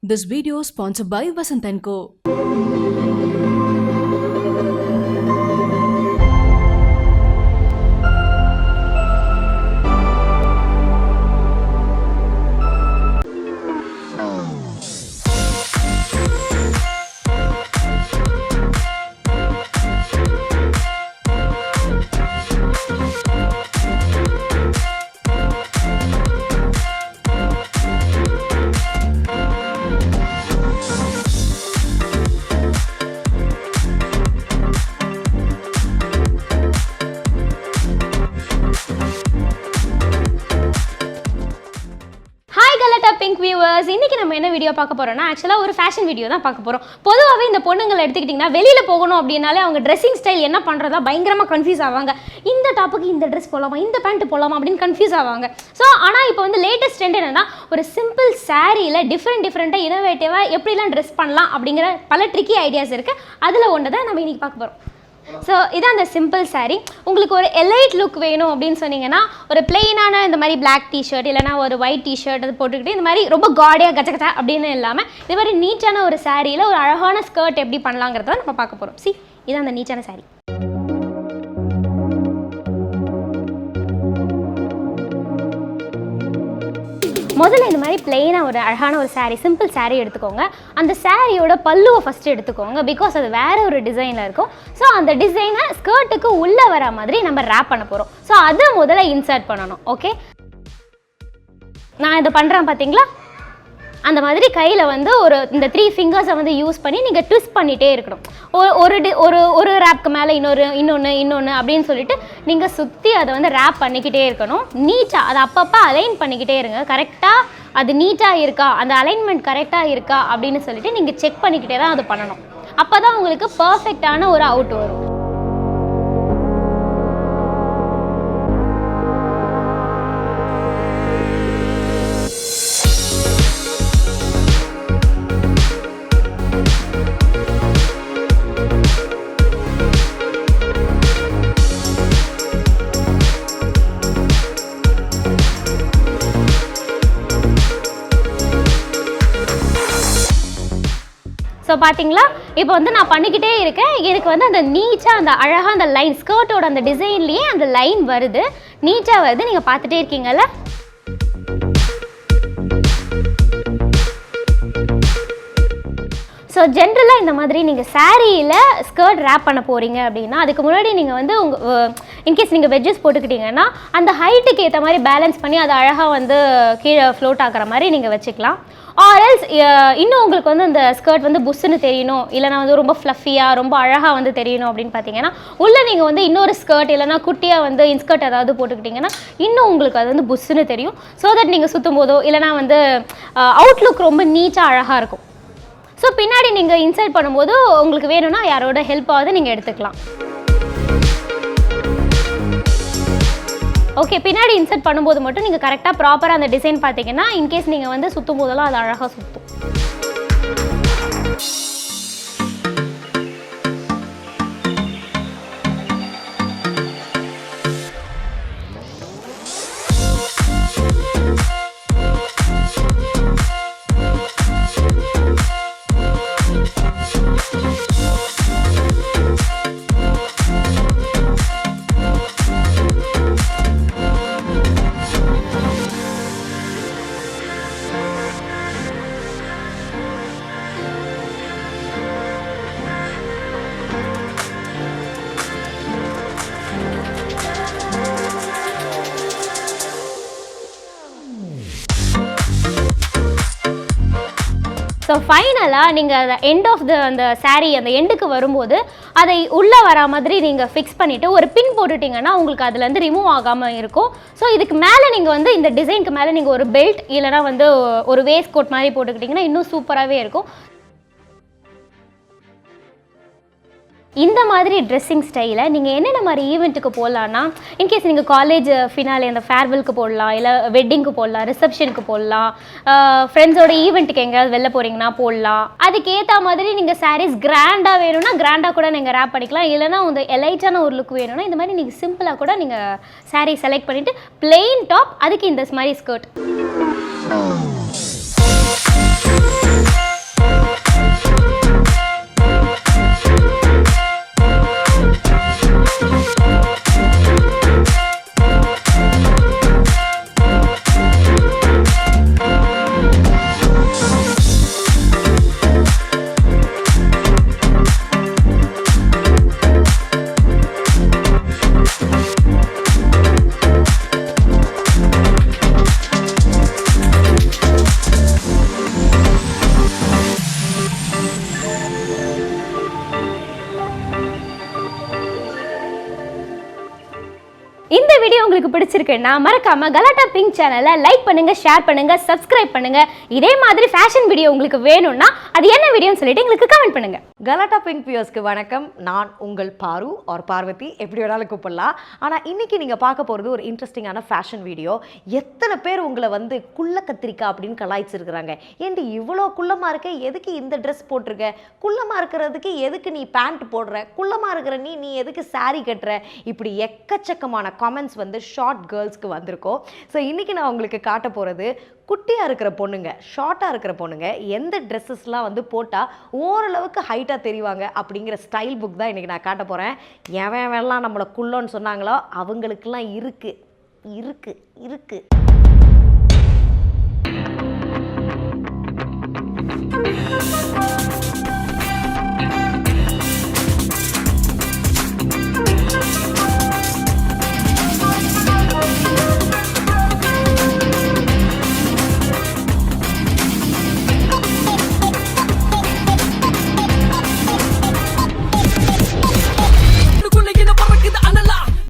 This video is sponsored by Vasant & Co. Galatta Pink viewers, இன்னைக்கு நம்ம என்ன video பார்க்க போறோம்னா एक्चुअली ஒரு ஃபேஷன் வீடியோ தான் பார்க்க போறோம். பொதுவாவே இந்த பொண்ணுங்களை எடுத்துக்கிட்டீங்கன்னா வெளியில போகணும் அப்படினாலே அவங்க ட்ரெஸ்ஸிங் ஸ்டைல் என்ன பண்றதா பயங்கரமா கன்ஃபியூஸ் ஆவாங்க. இந்த டாப்புக்கு இந்த Dress போலாமா, இந்த பேண்ட் போலாமா அப்படினு கன்ஃபியூஸ் ஆவாங்க. சோ ஆனா இப்போ வந்து லேட்டஸ்ட் ட்ரெண்ட் என்னன்னா ஒரு சிம்பிள் சாரீல டிஃபரண்டா இன்னோவேட்டிவா எப்படிலாம் Dress பண்ணலாம் அப்படிங்கற பல ட்ரிக்கி ஐடியாஸ் இருக்கு. அதுல ஒண்ணு தான் நம்ம இன்னைக்கு பார்க்க போறோம். ஸோ இதான் அந்த சிம்பிள் சாரீ. உங்களுக்கு ஒரு எலைட் லுக் வேணும் அப்படின்னு சொன்னீங்கன்னா ஒரு பிளெயினான இந்த மாதிரி பிளாக் டிஷர்ட் இல்லைனா ஒரு ஒயிட் டிஷர்ட் அது போட்டுக்கிட்டு இந்த மாதிரி ரொம்ப காடியாக கச்சகச்சா அப்படின்னு இல்லாமல் இது மாதிரி நீட்டான ஒரு சாரியில் ஒரு அழகான ஸ்கர்ட் எப்படி பண்ணலாங்கிறத நம்ம பார்க்க போகிறோம். இதான் அந்த நீட்டான சாரீ. முதல்ல இந்த மாதிரி பிளெயினாக ஒரு அழகான ஒரு சாரீ, சிம்பிள் சாரீ எடுத்துக்கோங்க. அந்த சாரியோட பல்லுவை ஃபஸ்ட்டு எடுத்துக்கோங்க, பிகாஸ் அது வேறு ஒரு டிசைனில் இருக்கும். ஸோ அந்த டிசைனை ஸ்கர்ட்டுக்கு உள்ளே வர மாதிரி நம்ம ரேப் பண்ண போகிறோம். ஸோ அதை முதல்ல இன்சர்ட் பண்ணணும். ஓகே, நான் இதை பண்ணுறேன் பார்த்தீங்களா? அந்த மாதிரி கையில் வந்து இந்த 3 ஃபிங்கர்ஸை வந்து யூஸ் பண்ணி நீங்கள் ட்விஸ்ட் பண்ணிகிட்டே இருக்கணும். ஒரு ரேப்க்கு மேலே இன்னொன்று அப்படின்னு சொல்லிட்டு நீங்கள் சுற்றி அதை வந்து ரேப் பண்ணிக்கிட்டே இருக்கணும். நீட்டாக அதை அப்பப்போ அலைன் பண்ணிக்கிட்டே இருங்க. கரெக்டாக அது நீட்டாக இருக்கா, அந்த அலைன்மெண்ட் கரெக்டாக இருக்கா அப்படின்னு சொல்லிட்டு நீங்கள் செக் பண்ணிக்கிட்டே தான் அது பண்ணணும். அப்போ தான் உங்களுக்கு பர்ஃபெக்டான ஒரு அவுட் வரும். ஸோ பார்த்தீங்களா, இப்போ வந்து நான் பண்ணிக்கிட்டே இருக்கேன். எனக்கு வந்து அந்த நீட்டாக அந்த அழகாக அந்த லைன் ஸ்கர்ட்டோட அந்த டிசைன்லேயே அந்த லைன் வருது, நீட்டாக வருது. நீங்கள் பார்த்துட்டே இருக்கீங்கல்ல? ஸோ ஜென்ரலாக இந்த மாதிரி நீங்கள் சாரியில் ஸ்கர்ட் ரேப் பண்ண போகிறீங்க அப்படின்னா அதுக்கு முன்னாடி நீங்கள் வந்து இன்கேஸ் நீங்கள் வெஜ்ஜஸ் போட்டுக்கிட்டிங்கன்னா அந்த ஹைட்டுக்கு ஏற்ற மாதிரி பேலன்ஸ் பண்ணி அதை அழகாக வந்து கீழே ஃப்ளோட் ஆகிற மாதிரி நீங்கள் வச்சுக்கலாம். ஆர்எல்ஸ் இன்னும் உங்களுக்கு வந்து அந்த ஸ்கர்ட் வந்து புஷ்ஷுன்னு தெரியணும், இல்லைனா வந்து ரொம்ப ஃப்ளஃபியாக ரொம்ப அழகாக வந்து தெரியணும் அப்படின்னு பார்த்தீங்கன்னா உள்ளே நீங்கள் வந்து இன்னொரு ஸ்கர்ட் இல்லைனா குட்டியாக வந்து இன்ஸ்கர்ட் ஏதாவது போட்டுக்கிட்டிங்கன்னா இன்னும் உங்களுக்கு அது வந்து புஷ்ஷுன்னு தெரியும். ஸோ தட் நீங்கள் சுற்றும் போதோ இல்லைனா வந்து அவுட்லுக் ரொம்ப நீட்டாக அழகாக இருக்கும். ஸோ பின்னாடி நீங்கள் இன்சர்ட் பண்ணும்போது உங்களுக்கு வேணும்னா யாரோட ஹெல்ப்பாவது நீங்கள் எடுத்துக்கலாம். ஓகே, பின்னாடி இன்சர்ட் பண்ணும்போது மட்டும் நீங்கள் கரெக்டாக ப்ராப்பராக அந்த டிசைன் பார்த்தீங்கன்னா இன்கேஸ் நீங்கள் வந்து சுற்றும் போதெல்லாம் அது அழகாக சுற்றும். ஸோ ஃபைனலாக நீங்கள் அந்த எண்ட் ஆஃப் அந்த சாரீ அந்த எண்டுக்கு வரும்போது அதை உள்ளே வர மாதிரி நீங்கள் ஃபிக்ஸ் பண்ணிவிட்டு ஒரு பின் போட்டுட்டிங்கன்னா உங்களுக்கு அதுலேருந்து ரிமூவ் ஆகாமல் இருக்கும். ஸோ இதுக்கு மேலே நீங்கள் வந்து இந்த டிசைனுக்கு மேலே நீங்கள் ஒரு பெல்ட் இல்லைனா வந்து ஒரு வேஸ்ட் கோட் மாதிரி போட்டுக்கிட்டிங்கன்னா இன்னும் சூப்பராகவே இருக்கும். இந்த மாதிரி ட்ரெஸ்ஸிங் ஸ்டைலை நீங்கள் என்னென்ன மாதிரி ஈவெண்ட்டுக்கு போடலான்னா இன்கேஸ் நீங்கள் காலேஜ் ஃபினாலே அந்த ஃபேர்வெலுக்கு போடலாம், இல்லை வெட்டிங்க்கு போடலாம், ரிசப்ஷனுக்கு போடலாம், ஃப்ரெண்ட்ஸோட ஈவெண்ட்டுக்கு எங்கேயாவது வெளில போகிறீங்கன்னா போடலாம். அதுக்கேற்ற மாதிரி நீங்கள் சாரீஸ் கிராண்டாக வேணும்னா கிராண்டாக கூட நீங்கள் ரேப் பண்ணிக்கலாம். இல்லைனா வந்து எலைட்டான ஒரு லுக் வேணும்னா இந்த மாதிரி நீங்கள் சிம்பிளாக கூட நீங்கள் சாரீ செலக்ட் பண்ணிவிட்டு பிளெயின் டாப், அதுக்கு இந்த மாதிரி ஸ்கர்ட். வீடியோ உங்களுக்கு பிடிச்சிருக்குன்னா மறக்காம கலாட்டா பிங்க் சேனலை லைக் பண்ணுங்க, ஷேர் பண்ணுங்க, சப்ஸ்கிரைப் பண்ணுங்க. இதே மாதிரி ஃபேஷன் வீடியோ உங்களுக்கு வேணும்னா அது என்ன வீடியோன்னு சொல்லிட்டு எங்களுக்கு கமெண்ட் பண்ணுங்க. கலாட்டா பிங்க் வியூவர்ஸ்க்கு வணக்கம். நான் உங்கள் பாரு ஆர் பார்வதி, எப்படி வேணாலும் கூப்பிடலாம். ஆனால் இன்னைக்கு நீங்கள் பார்க்க போகிறது ஒரு இன்ட்ரெஸ்டிங்கான ஃபேஷன் வீடியோ. எத்தனை பேர் உங்களை வந்து குள்ள கத்திரிக்காய் அப்படின்னு கலாய்ச்சிருக்கிறாங்க. ஏன்டி இவ்வளோ குள்ளமாக இருக்க, எதுக்கு இந்த ட்ரெஸ் போட்டிருக்க, குள்ளமாக இருக்கிறதுக்கு எதுக்கு நீ பேண்ட் போடுற, குள்ளமாக இருக்கிற நீ எதுக்கு சாரீ கட்டுற, இப்படி எக்கச்சக்கமான காமெண்ட்ஸ் வந்து ஷார்ட் கேர்ள்ஸ்க்கு வந்திருக்கோம். ஸோ இன்றைக்கி நான் உங்களுக்கு காட்ட போகிறது குட்டியாக இருக்கிற பொண்ணுங்க, ஷார்ட்டாக இருக்கிற பொண்ணுங்க எந்த ட்ரெஸ்ஸஸ்லாம் வந்து போட்டால் ஓரளவுக்கு ஹைட்டாக தெரிவாங்க அப்படிங்கிற ஸ்டைல் புக் தான் இன்றைக்கி நான் காட்ட போகிறேன். எவன் நம்மளை குள்ளோன்னு சொன்னாங்களோ அவங்களுக்கெல்லாம் இருக்கு.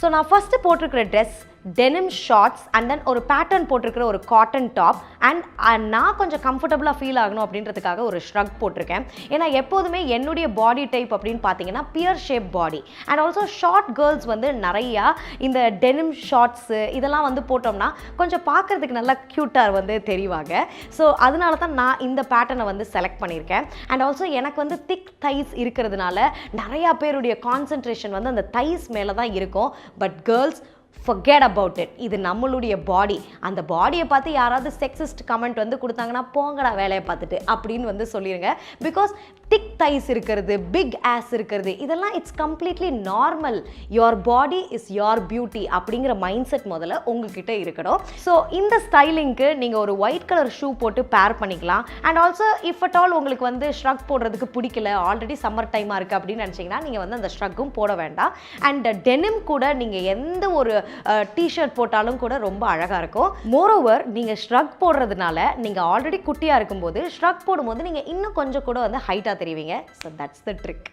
ஸோ நான் ஃபஸ்ட்டு போட்டிருக்கிற dress denim shorts and then ஒரு பேட்டர்ன் போட்டிருக்கிற ஒரு காட்டன் டாப் அண்ட் நான் கொஞ்சம் கம்ஃபர்டபுளாக ஃபீல் ஆகணும் அப்படின்றதுக்காக ஒரு ஷ்ரக் போட்டிருக்கேன். ஏன்னா எப்போதுமே என்னுடைய பாடி டைப் அப்படின்னு பார்த்தீங்கன்னா pear shape body and also short girls வந்து நிறையா இந்த டெனிம் ஷார்ட்ஸு இதெல்லாம் வந்து போட்டோம்னா கொஞ்சம் பார்க்குறதுக்கு நல்லா க்யூட்டாக வந்து தெரிவாங்க. ஸோ அதனால தான் நான் இந்த பேட்டர்னை வந்து செலக்ட் பண்ணியிருக்கேன். அண்ட் ஆல்சோ எனக்கு வந்து திக் தைஸ் இருக்கிறதுனால நிறையா பேருடைய கான்சன்ட்ரேஷன் வந்து அந்த தைஸ் மேலே தான் இருக்கும். But girls forget about it. இது நம்மளுடைய பாடி. அந்த பாடியை பார்த்து யாராவது செக்ஸிஸ்ட் கமெண்ட் வந்து கொடுத்தாங்கன்னா போங்கடா வேலையை பார்த்துட்டு அப்படின்னு வந்து சொல்லிடுங்க. பிகாஸ் திக் தைஸ் இருக்கிறது, பிக் ஆஸ் இருக்கிறது, இதெல்லாம் it's completely normal. Your body is your beauty அப்படிங்கிற மைண்ட் செட் முதல்ல உங்ககிட்ட இருக்கணும். ஸோ இந்த ஸ்டைலிங்க்கு நீங்கள் ஒரு ஒயிட் கலர் ஷூ போட்டு பேர் பண்ணிக்கலாம். And also if at all உங்களுக்கு வந்து ஷ்ரக் போடுறதுக்கு பிடிக்கல, ஆல்ரெடி சம்மர் டைமாக இருக்குது அப்படின்னு நினச்சிங்கன்னா நீங்கள் வந்து அந்த ஷ்ரக்கும் போட வேண்டாம். அண்ட் டெனிம் கூட நீங்கள் எந்த ஒரு டிஷர்ட் போட்டாலும் கூட ரொம்ப அழகாக இருக்கும். மோரோவர் நீங்கள் ஷ்ரக் போடுறதுனால நீங்கள் ஆல்ரெடி குட்டியாக இருக்கும்போது ஷ்ரக் போடும்போது நீங்கள் இன்னும் கொஞ்சம் கூட வந்து ஹைட்டாக தெரிவிங்க. So that's the trick.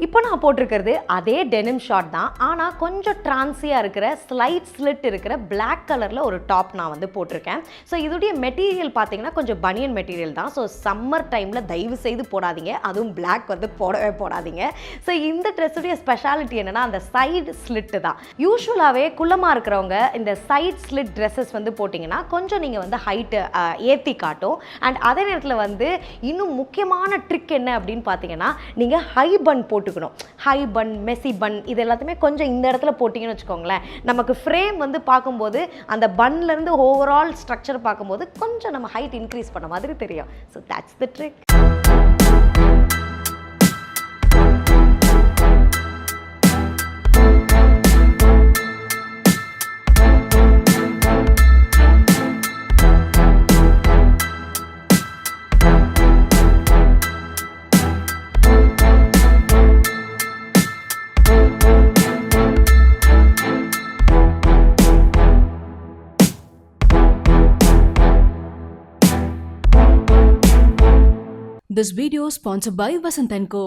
இப்போ நான் போட்டிருக்கிறது அதே டெனிம் ஷார்ட் தான், ஆனால் கொஞ்சம் ட்ரான்ஸியாக இருக்கிற ஸ்லைட் ஸ்லிட் இருக்கிற பிளாக் கலரில் ஒரு டாப் நான் வந்து போட்டிருக்கேன். ஸோ இதோடைய மெட்டீரியல் பார்த்தீங்கன்னா கொஞ்சம் பனியன் மெட்டீரியல் தான். ஸோ சம்மர் டைமில் தயவு செய்து போடாதீங்க, அதுவும் பிளாக் வந்து போடவே போடாதீங்க. ஸோ இந்த ட்ரெஸ்ஸுடைய ஸ்பெஷாலிட்டி என்னென்னா அந்த சைடு ஸ்லிட்டு தான். யூஸ்வலாகவே குள்ளமாக இருக்கிறவங்க இந்த சைட் ஸ்லிட் ட்ரெஸ்ஸஸ் வந்து போட்டிங்கன்னா கொஞ்சம் நீங்கள் வந்து ஹைட்டு ஏற்றி காட்டும். அண்ட் அதே நேரத்தில் வந்து இன்னும் முக்கியமான ட்ரிக் என்ன அப்படின்னு பார்த்தீங்கன்னா நீங்கள் ஹை பன் போட்டுக்கணும். ஹை பன், மெஸ்ஸி பன், இது எல்லாத்தையுமே கொஞ்சம் இந்த இடத்துல போட்டிங்கன்னு வச்சுக்கோங்களேன், நமக்கு ஃப்ரேம் வந்து பார்க்கும்போது அந்த பன்லேருந்து ஓவரால் ஸ்ட்ரக்சர் பார்க்கும்போது கொஞ்சம் நம்ம ஹைட் இன்க்ரீஸ் பண்ண மாதிரி தெரியும். So that's the trick. This video sponsored by Vasant & Co.